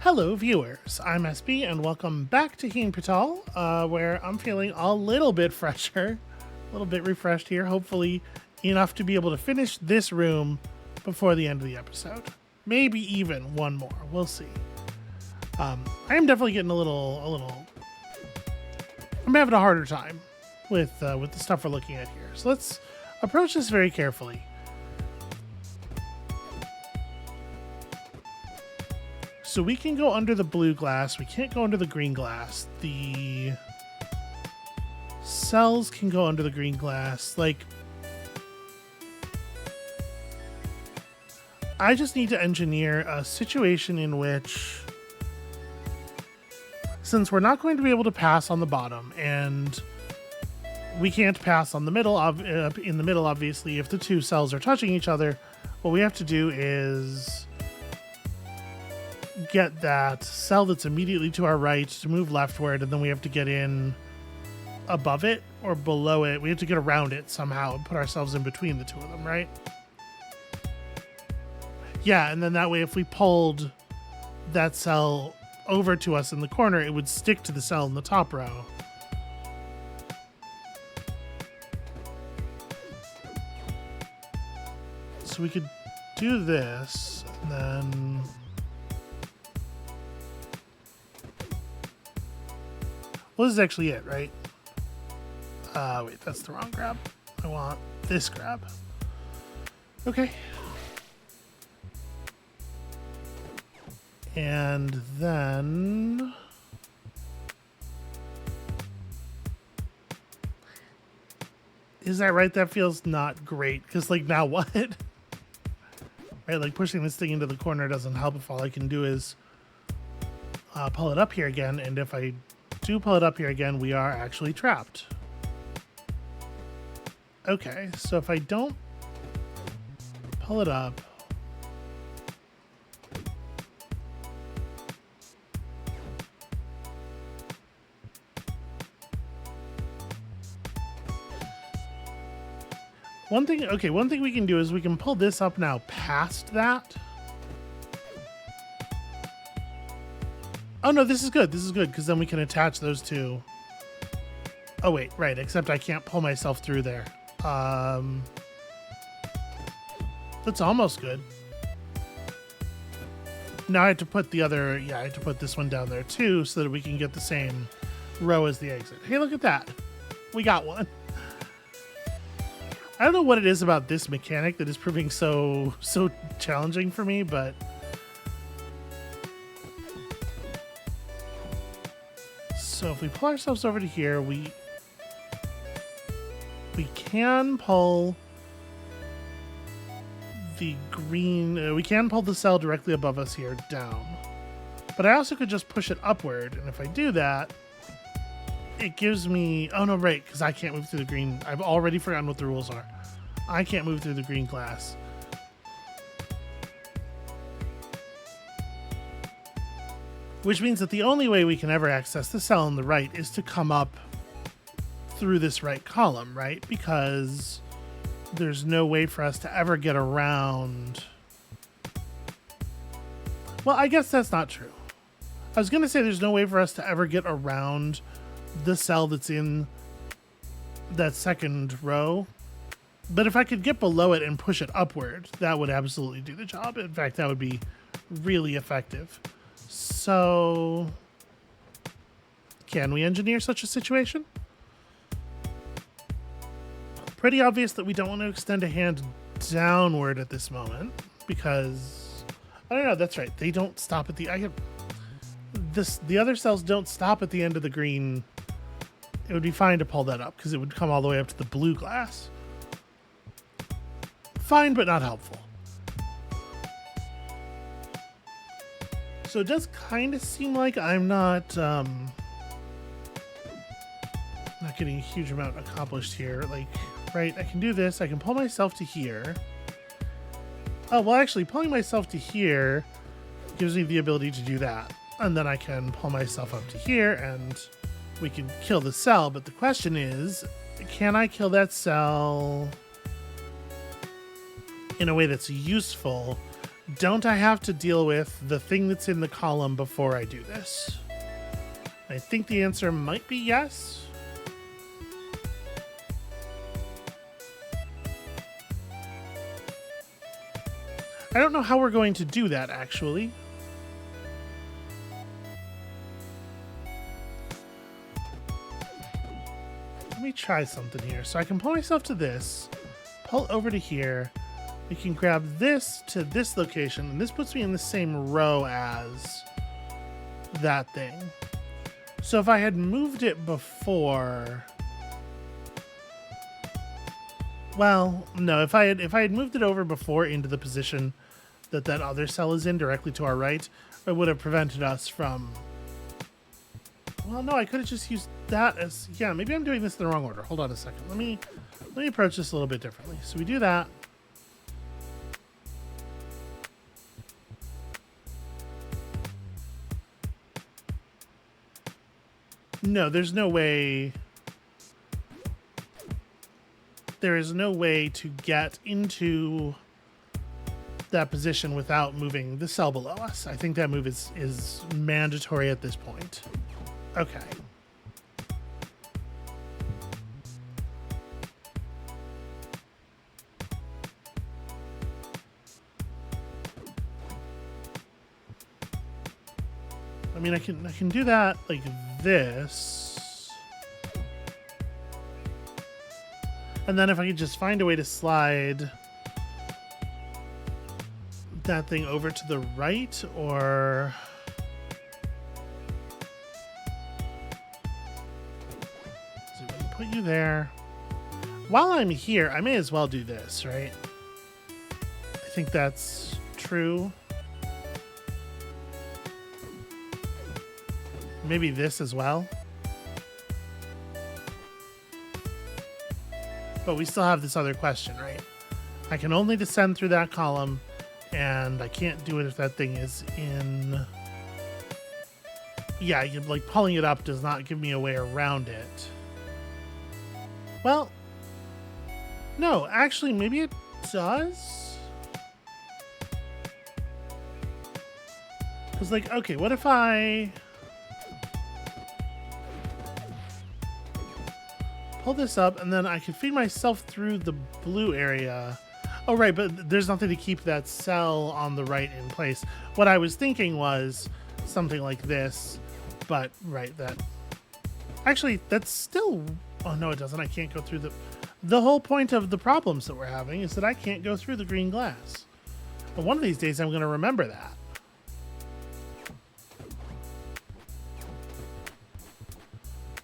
Hello, viewers. I'm SB, and welcome back to HYNPYTOL, where I'm feeling a little bit fresher, a little bit refreshed here. Hopefully, enough to be able to finish this room before the end of the episode. Maybe even one more. We'll see. I am definitely getting a little. I'm having a harder time with the stuff we're looking at here. So let's approach this very carefully. So we can go under the blue glass. We can't go under the green glass. The cells can go under the green glass. Like, I just need to engineer a situation in which, since we're not going to be able to pass on the bottom, and we can't pass on the middle, in the middle, obviously, if the two cells are touching each other, what we have to do is get that cell that's immediately to our right to move leftward, and then we have to get in above it or below it. We have to get around it somehow and put ourselves in between the two of them, right? Yeah, and then that way if we pulled that cell over to us in the corner, it would stick to the cell in the top row. So we could do this, and then well, this is actually it, right? Wait, that's the wrong grab. I want this grab. Okay. And then is that right? That feels not great, because like, now what? Right, like pushing this thing into the corner doesn't help if all I can do is pull it up here again, and if I do pull it up here again, we are actually trapped. Okay, so if I don't pull it up, one thing we can do is we can pull this up now past that. Oh no, this is good, because then we can attach those two. Oh wait, right, except I can't pull myself through there. That's almost good. Now I have to put I have to put this one down there too, so that we can get the same row as the exit. Hey, look at that. We got one. I don't know what it is about this mechanic that is proving so challenging for me, but so if we pull ourselves over to here, we can pull the green, we can pull the cell directly above us here down. But I also could just push it upward, and if I do that, it gives me, oh no, right, because I can't move through the green. I've already forgotten what the rules are. I can't move through the green glass. Which means that the only way we can ever access the cell on the right is to come up through this right column, right? Because there's no way for us to ever get around. Well, I guess that's not true. I was going to say there's no way for us to ever get around the cell that's in that second row. But if I could get below it and push it upward, that would absolutely do the job. In fact, that would be really effective. So, can we engineer such a situation? Pretty obvious that we don't want to extend a hand downward at this moment, because I don't know. That's right. They don't stop at the. The other cells don't stop at the end of the green. It would be fine to pull that up because it would come all the way up to the blue glass. Fine, but not helpful. So it does kind of seem like I'm not getting a huge amount accomplished here. Like, right, I can do this. I can pull myself to here. Oh, well, actually, pulling myself to here gives me the ability to do that. And then I can pull myself up to here, and we can kill the cell. But the question is, can I kill that cell in a way that's useful don't I have to deal with the thing that's in the column before I do this? I think the answer might be yes. I don't know how we're going to do that, actually. Let me try something here. So I can pull myself to this, pull over to here. We can grab this to this location, and this puts me in the same row as that thing. So if I had moved it before... Well, no, if I had moved it over before into the position that other cell is in, directly to our right, it would have prevented us from... Well, no, I could have just used that as... Yeah, maybe I'm doing this in the wrong order. Hold on a second. Let me approach this a little bit differently. So we do that. No, there's no way... There is no way to get into that position without moving the cell below us. I think that move is mandatory at this point. Okay. I mean, I can do that like this. And then if I could just find a way to slide that thing over to the right, or... So we can put you there. While I'm here, I may as well do this, right? I think that's true. Maybe this as well. But we still have this other question, right? I can only descend through that column, and I can't do it if that thing is in... Yeah, like pulling it up does not give me a way around it. Well, no, actually, maybe it does? Because, like, okay, what if I... pull this up, and then I can feed myself through the blue area. Oh, right, but there's nothing to keep that cell on the right in place. What I was thinking was something like this, but, right, that... Actually, that's still... Oh, no, it doesn't. I can't go through the... The whole point of the problems that we're having is that I can't go through the green glass. But one of these days, I'm going to remember that.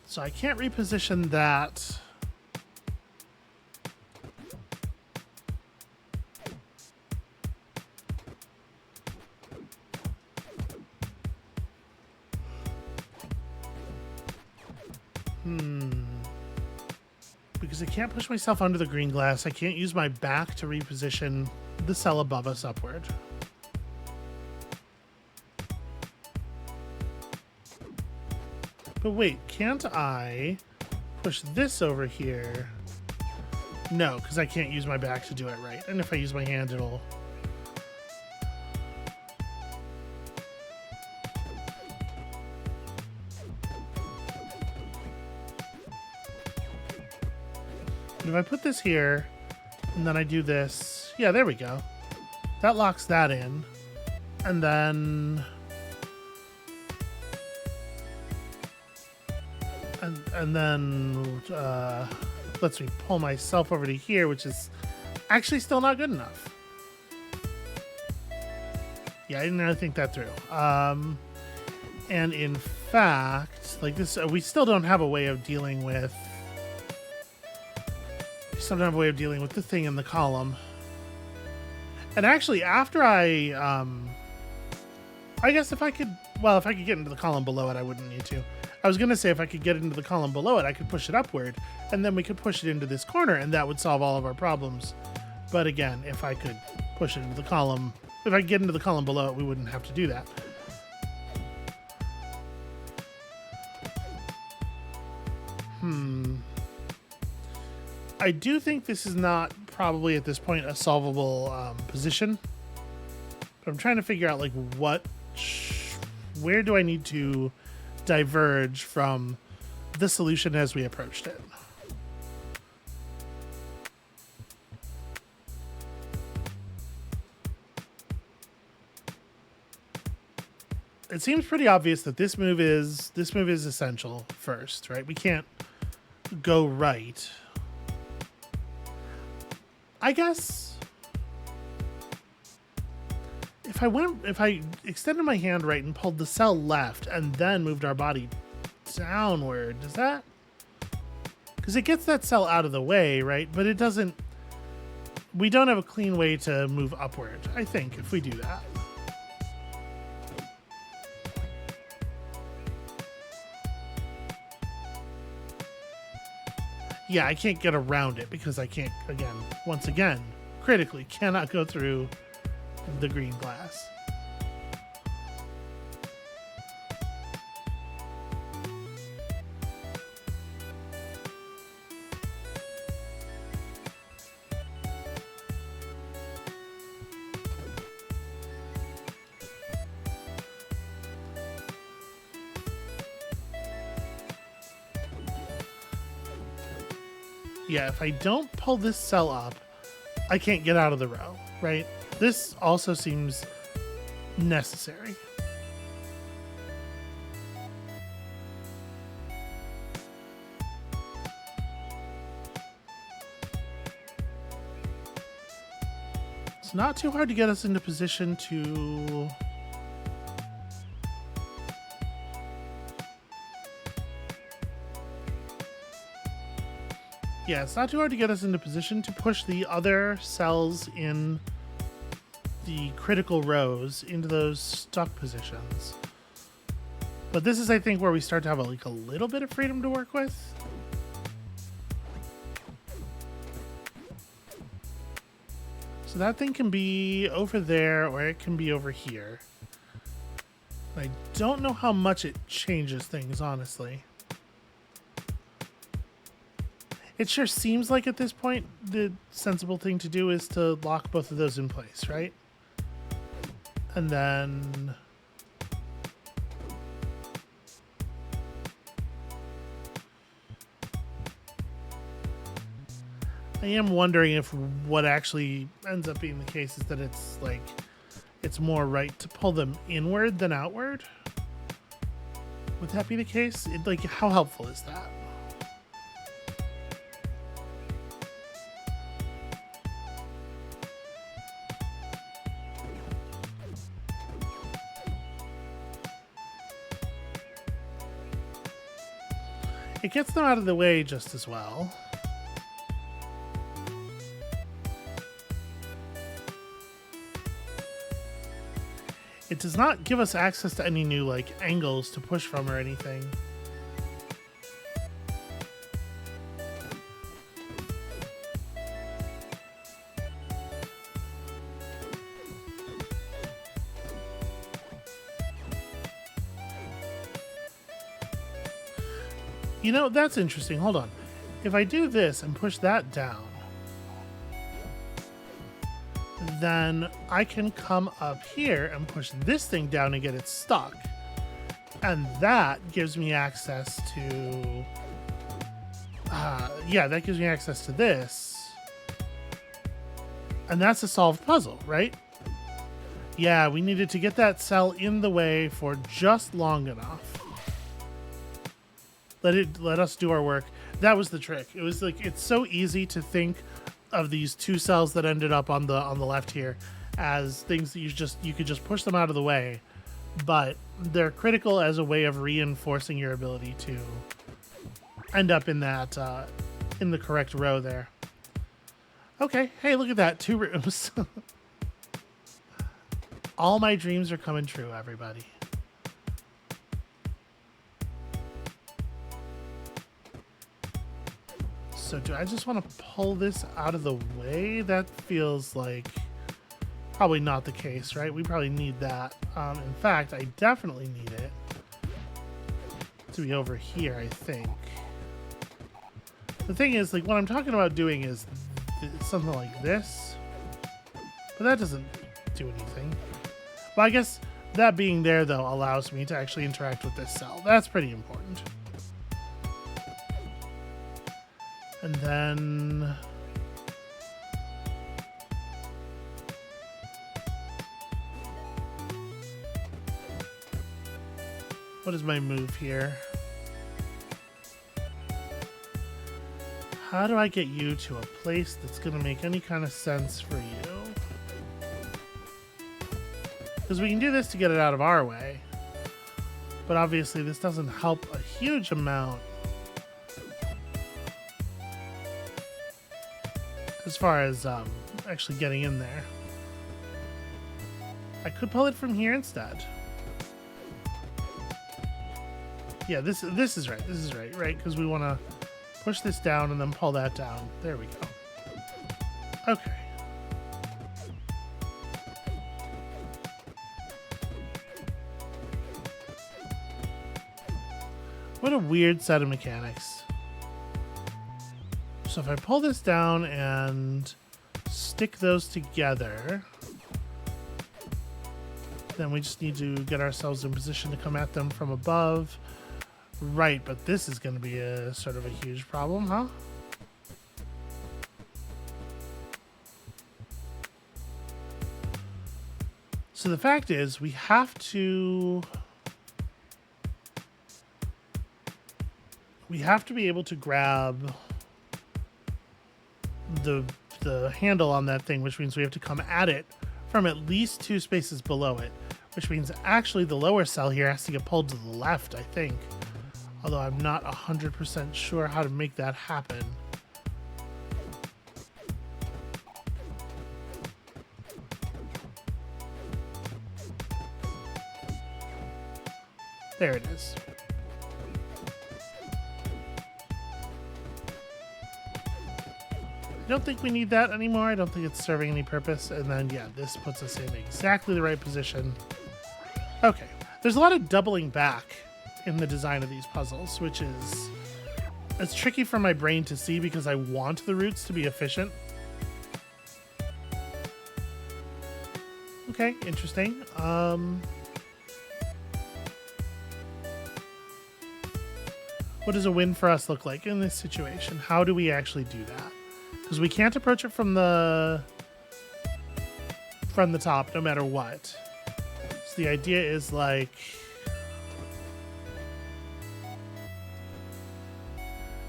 So I can't reposition that. Because I can't push myself under the green glass. I can't use my back to reposition the cell above us upward. But wait, can't I push this over here? No, because I can't use my back to do it right. And if I use my hand, it'll... If I put this here, and then I do this... Yeah, there we go. That locks that in. And then... And then lets me pull myself over to here, which is actually still not good enough. Yeah, I didn't really think that through. And in fact, like this, we still don't have a way of dealing with... We still don't have a way of dealing with the thing in the column. And actually, after I guess if I could... Well, if I could get into the column below it, I wouldn't need to. I was going to say if I could get into the column below it, I could push it upward, and then we could push it into this corner, and that would solve all of our problems. But again, if I could push it into the column... If I could get into the column below it, we wouldn't have to do that. I do think this is not probably at this point a solvable position. But I'm trying to figure out like where do I need to diverge from the solution as we approached it. It seems pretty obvious that this move is essential first, right? We can't go right. I guess if I extended my hand right and pulled the cell left and then moved our body downward, does that? Because it gets that cell out of the way, right? But it doesn't. We don't have a clean way to move upward, I think, if we do that. Yeah, I can't get around it because I can't, once again, critically, cannot go through the green glass. Yeah, if I don't pull this cell up, I can't get out of the row, right? This also seems necessary. It's not too hard to get us into position to... Yeah, it's not too hard to get us into position to push the other cells in the critical rows into those stuck positions. But this is, I think, where we start to have like a little bit of freedom to work with. So that thing can be over there or it can be over here. I don't know how much it changes things, honestly. It sure seems like at this point, the sensible thing to do is to lock both of those in place, right? And then... I am wondering if what actually ends up being the case is that it's like, it's more right to pull them inward than outward. Would that be the case? Like, how helpful is that? It gets them out of the way just as well. It does not give us access to any new, like, angles to push from or anything. You know, that's interesting. Hold on. If I do this and push that down, then I can come up here and push this thing down and get it stuck. And that gives me access to... yeah, that gives me access to this. And that's a solved puzzle, right? Yeah, we needed to get that cell in the way for just long enough. Let us do our work. That was the trick. It was like, it's so easy to think of these two cells that ended up on the left here as things that you could just push them out of the way, but they're critical as a way of reinforcing your ability to end up in that in the correct row there. Okay, hey, look at that, 2 rooms. All my dreams are coming true, everybody. So do I just want to pull this out of the way? That feels like probably not the case, right? We probably need that. In fact, I definitely need it to be over here, I think. The thing is, like, what I'm talking about doing is something like this, but that doesn't do anything. But I guess that being there, though, allows me to actually interact with this cell. That's pretty important. And then... what is my move here? How do I get you to a place that's going to make any kind of sense for you? Because we can do this to get it out of our way. But obviously this doesn't help a huge amount as far as actually getting in there. I could pull it from here instead. Yeah, this is right. This is right, right? Because we want to push this down and then pull that down. There we go. Okay. What a weird set of mechanics. So if I pull this down and stick those together, then we just need to get ourselves in position to come at them from above. Right, but this is going to be a sort of a huge problem, huh? So the fact is, we have to be able to grab the handle on that thing, which means we have to come at it from at least 2 spaces below it, which means actually the lower cell here has to get pulled to the left, I think. Although I'm not 100% sure how to make that happen. There it is. I don't think we need that anymore. I don't think it's serving any purpose. And then, yeah, this puts us in exactly the right position. Okay. There's a lot of doubling back in the design of these puzzles, which is... it's tricky for my brain to see because I want the routes to be efficient. Okay, interesting. What does a win for us look like in this situation? How do we actually do that? Because we can't approach it from the top no matter what. So the idea is like...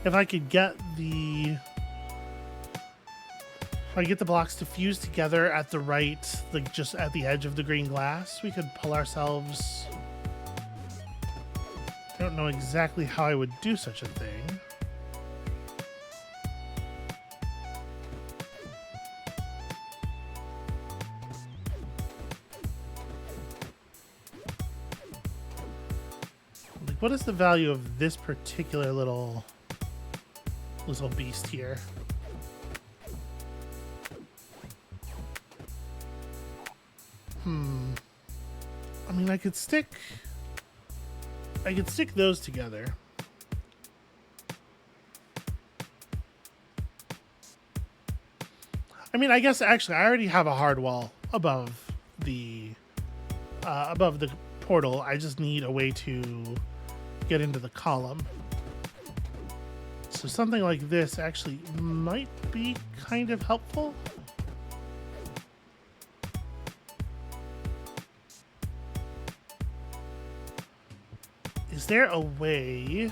if I could get the... if I get the blocks to fuse together at the right, like just at the edge of the green glass, we could pull ourselves... I don't know exactly how I would do such a thing. Like, what is the value of this particular little beast here? I mean, I could stick those together. I mean, I guess actually I already have a hard wall above the portal. I just need a way to get into the column. So something like this actually might be kind of helpful. Is there a way...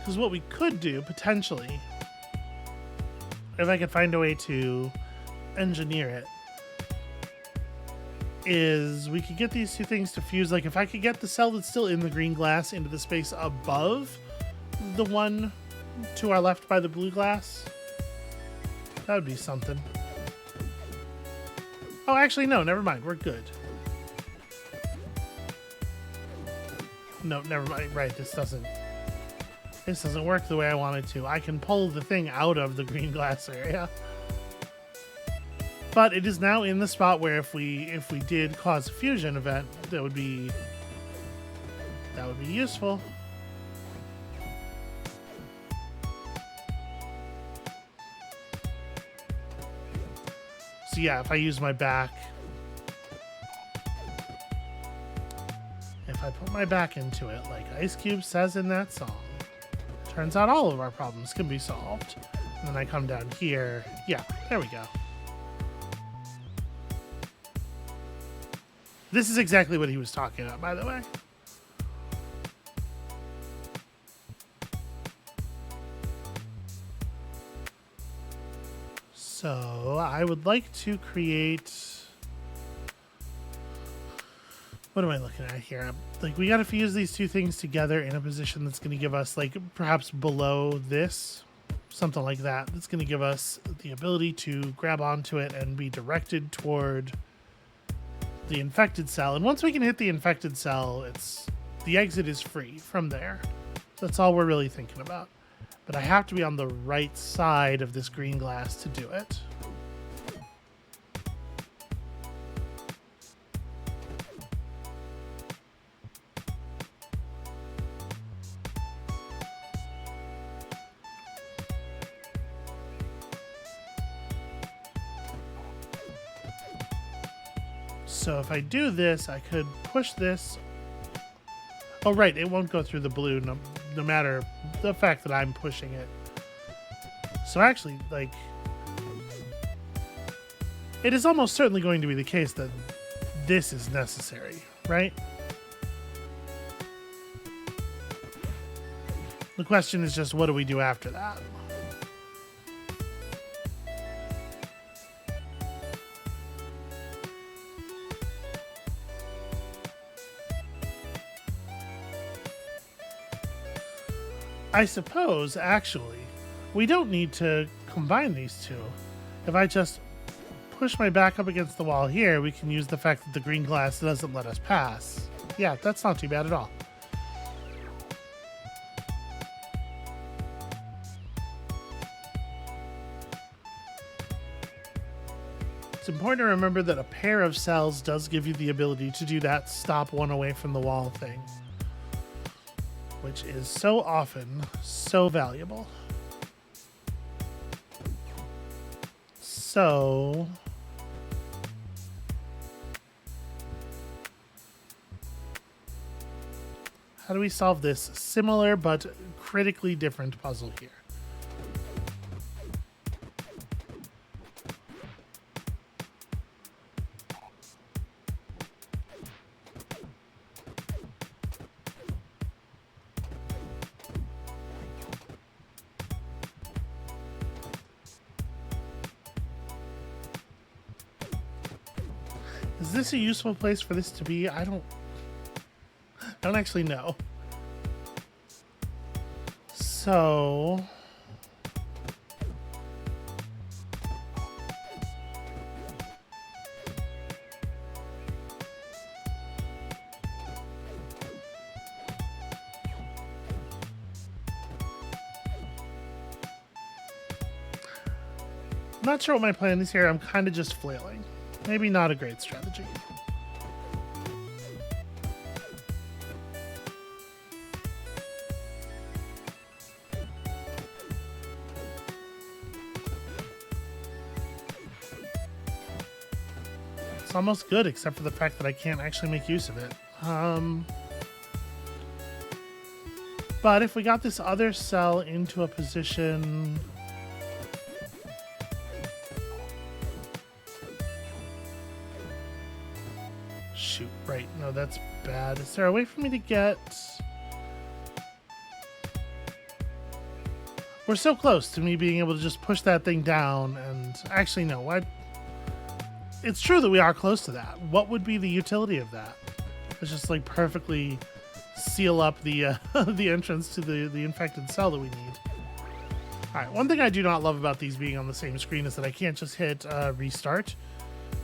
because what we could do, potentially, if I could find a way to engineer it, is we could get these two things to fuse. Like, if I could get the cell that's still in the green glass into the space above the one to our left by the blue glass, that would be something. Oh, actually, no, never mind. We're good. No, never mind. Right, this doesn't work the way I want it to. I can pull the thing out of the green glass area. But it is now in the spot where if we did cause a fusion event, that would be So yeah, if I use my back, if I put my back into it, like Ice Cube says in that song, turns out all of our problems can be solved. And then I come down here. Yeah, there we go. This is exactly what he was talking about, by the way. So I would like to create... What am I looking at here? Like, we got to fuse these two things together in a position that's going to give us, like, perhaps below this, something like that. That's going to give us the ability to grab onto it and be directed toward the infected cell. And once we can hit the infected cell, the exit is free from there. That's all we're really thinking about. But I have to be on the right side of this green glass to do it. So if I do this, I could push this. Oh, right, it won't go through the blue no matter the fact that I'm pushing it. So actually, like, it is almost certainly going to be the case that this is necessary, right? The question is just, what do we do after that? I suppose, actually, we don't need to combine these two. If I just push my back up against the wall here, we can use the fact that the green glass doesn't let us pass. Yeah, that's not too bad at all. It's important to remember that a pair of cells does give you the ability to do that stop one away from the wall thing, which is so often so valuable. So how do we solve this similar but critically different puzzle here? Is this a useful place for this to be? I don't actually know. So I'm not sure what my plan is here. I'm kind of just flailing. Maybe not a great strategy. It's almost good, except for the fact that I can't actually make use of it. But if we got this other cell into a position... Shoot, right. No, that's bad. Is there a way for me to get... We're so close to me being able to just push that thing down and... Actually, no. What? It's true that we are close to that. What would be the utility of that? It's just like perfectly seal up the the entrance to the infected cell that we need. All right. One thing I do not love about these being on the same screen is that I can't just hit restart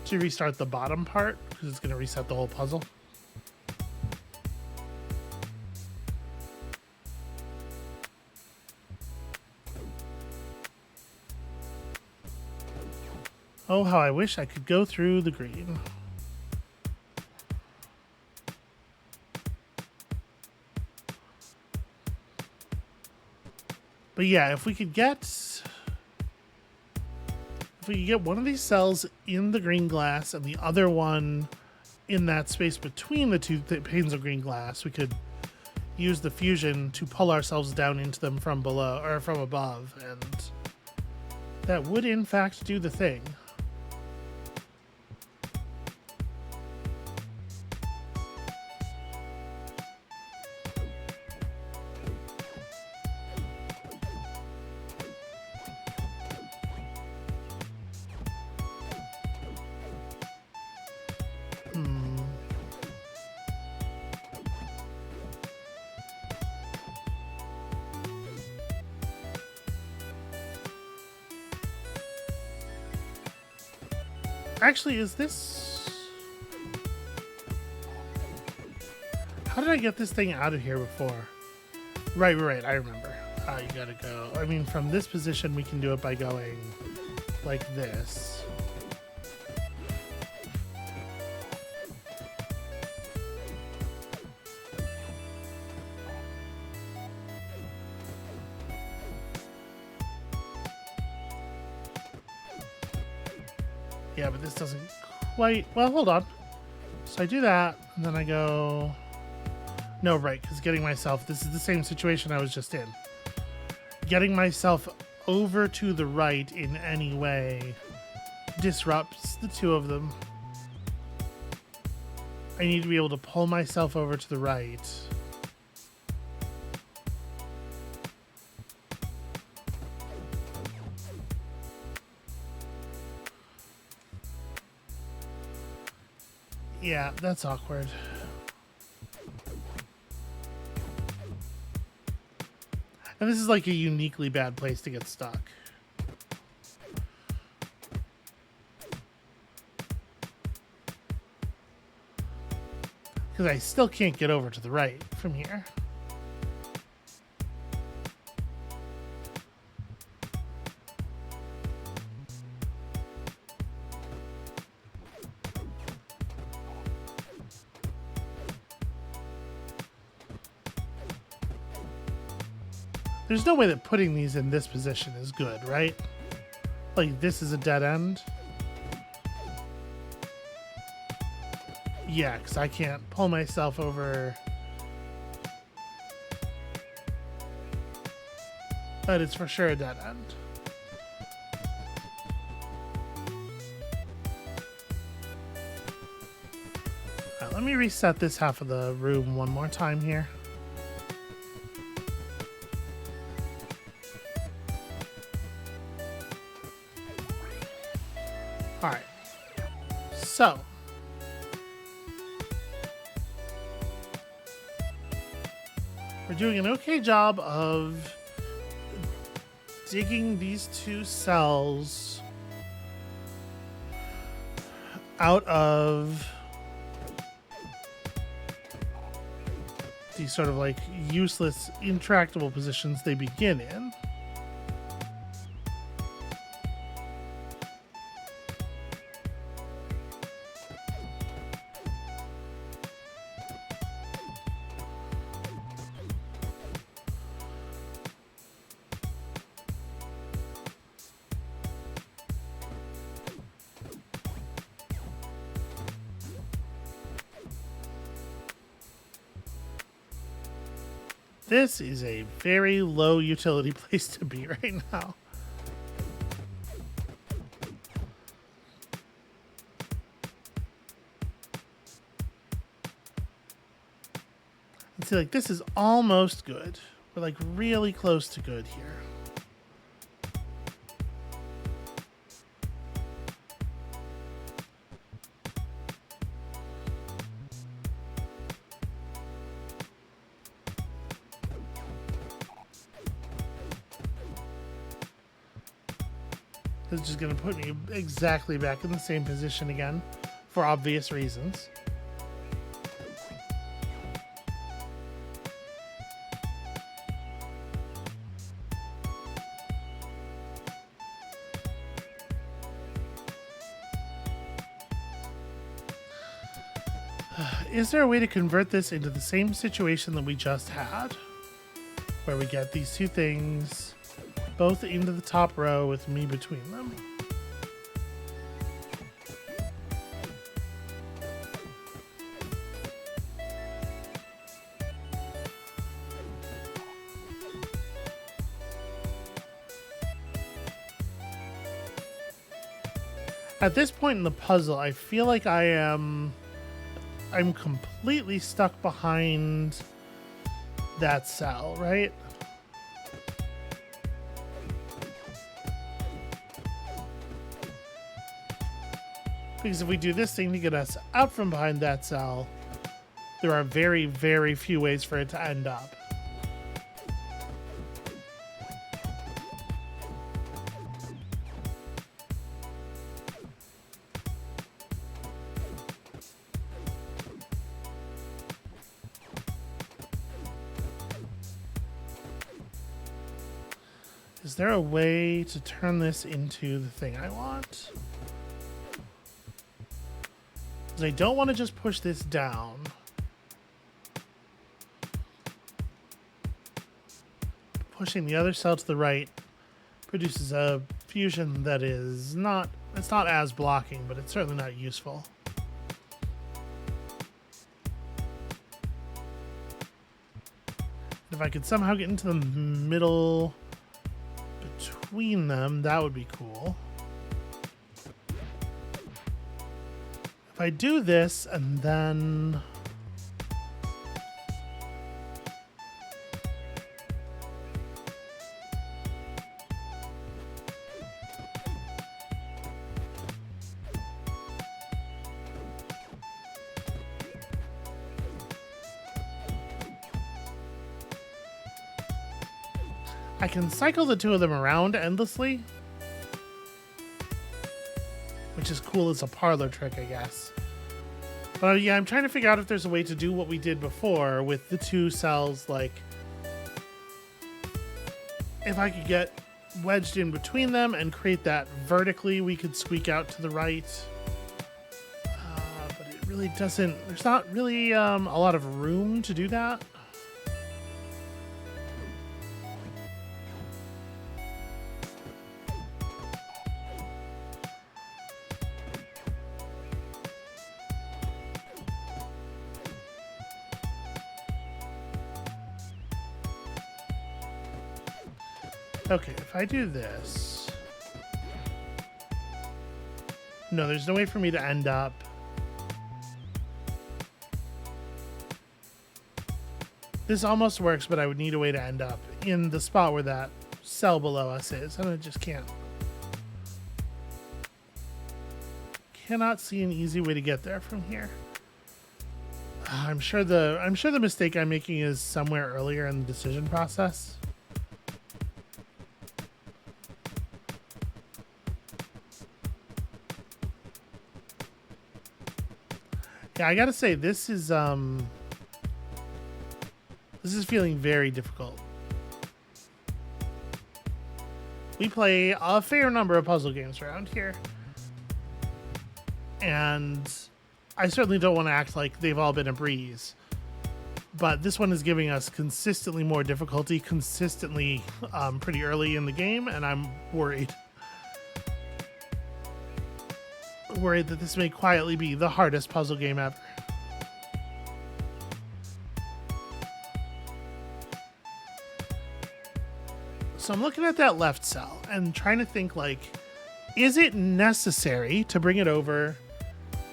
to restart the bottom part because it's going to reset the whole puzzle. Oh, how I wish I could go through the green. But yeah, if we If we could get one of these cells in the green glass and the other one in that space between the two panes of green glass, we could use the fusion to pull ourselves down into them from below or from above, and that would in fact do the thing. Actually, is this... How did I get this thing out of here before? Right, I remember. You gotta go. I mean, from this position, we can do it by going like this. Yeah, but this doesn't quite... Well, hold on. So I do that, and then I go... No, right, because getting myself... This is the same situation I was just in. Getting myself over to the right in any way disrupts the two of them. I need to be able to pull myself over to the right. Yeah, that's awkward. And this is like a uniquely bad place to get stuck. Because I still can't get over to the right from here. There's no way that putting these in this position is good, right? Like, this is a dead end. Yeah, because I can't pull myself over. But it's for sure a dead end. All right, let me reset this half of the room one more time here. All right, so we're doing an okay job of digging these two cells out of these sort of like useless, intractable positions they begin in. This is a very low utility place to be right now. And see, like, this is almost good. We're like really close to good here. This is just going to put me exactly back in the same position again, for obvious reasons. Is there a way to convert this into the same situation that we just had? Where we get these two things both into the top row with me between them. At this point in the puzzle, I feel like I'm completely stuck behind that cell, right? Because if we do this thing to get us out from behind that cell, there are very, very few ways for it to end up. Is there a way to turn this into the thing I want? Because I don't want to just push this down. Pushing the other cell to the right produces a fusion that is not, it's not as blocking, but it's certainly not useful. If I could somehow get into the middle between them, that would be cool. If I do this and then I can cycle the two of them around endlessly, which is cool as a parlor trick, I guess. But yeah, I'm trying to figure out if there's a way to do what we did before with the two cells, like if I could get wedged in between them and create that vertically, we could squeak out to the right. But it really doesn't, there's not really a lot of room to do that. Okay, if I do this... No, there's no way for me to end up... This almost works, but I would need a way to end up in the spot where that cell below us is, and I just can't. Cannot see an easy way to get there from here. I'm sure the mistake I'm making is somewhere earlier in the decision process. Yeah, I gotta say, this is feeling very difficult. We play a fair number of puzzle games around here, and I certainly don't want to act like they've all been a breeze, but this one is giving us consistently more difficulty, consistently pretty early in the game, and I'm worried that this may quietly be the hardest puzzle game ever. So I'm looking at that left cell and trying to think, like, is it necessary to bring it over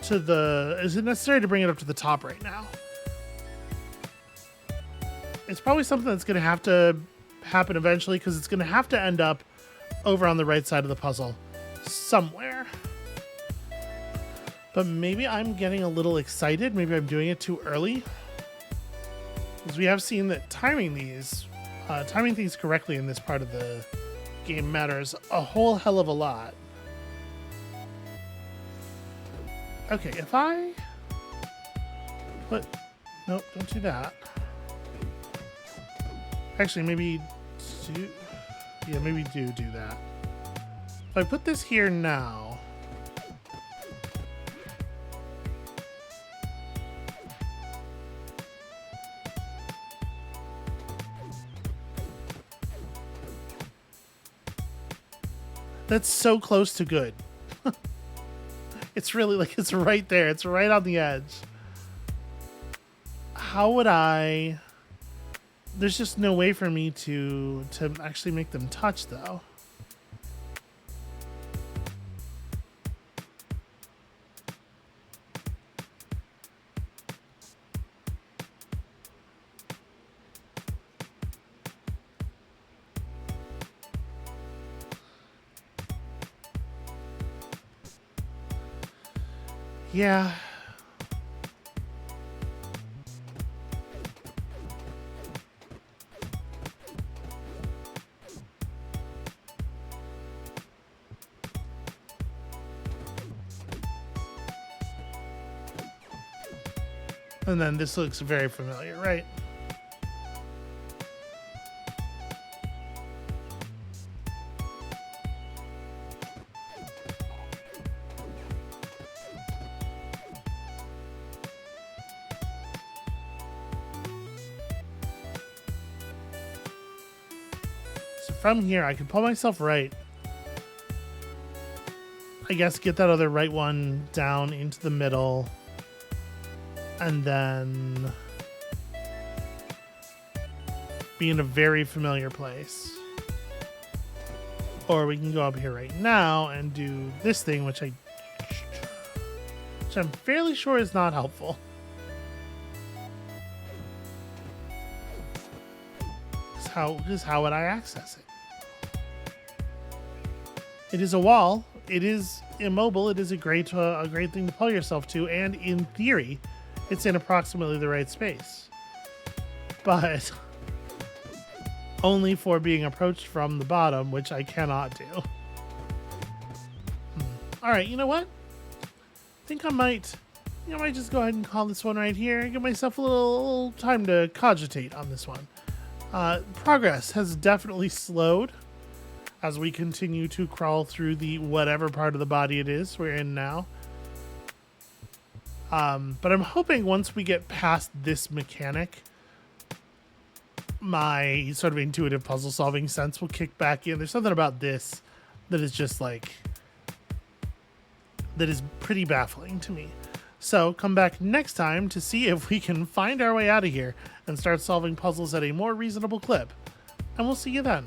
to the... Is it necessary to bring it up to the top right now? It's probably something that's going to have to happen eventually, because it's going to have to end up over on the right side of the puzzle somewhere. But maybe I'm getting a little excited. Maybe I'm doing it too early. Because we have seen that timing things correctly in this part of the game matters a whole hell of a lot. Okay, if I put... Nope, don't do that. Actually, maybe do... Yeah, maybe do that. If I put this here now... That's so close to good. It's really like, it's right there. It's right on the edge. How would I... There's just no way for me to actually make them touch, though. Yeah. And then this looks very familiar, right? So from here, I can pull myself right. I guess get that other right one down into the middle. And then be in a very familiar place. Or we can go up here right now and do this thing, which I'm fairly sure is not helpful. Just how would I access it? It is a wall. It is immobile. It is a great thing to pull yourself to, and in theory, it's in approximately the right space. But only for being approached from the bottom, which I cannot do. All right, you know what? I think I might just go ahead and call this one right here. Give myself a little time to cogitate on this one. Progress has definitely slowed as we continue to crawl through the whatever part of the body it is we're in now. But I'm hoping once we get past this mechanic, my sort of intuitive puzzle solving sense will kick back in. There's something about this that is just like, that is pretty baffling to me. So come back next time to see if we can find our way out of here and start solving puzzles at a more reasonable clip. And we'll see you then.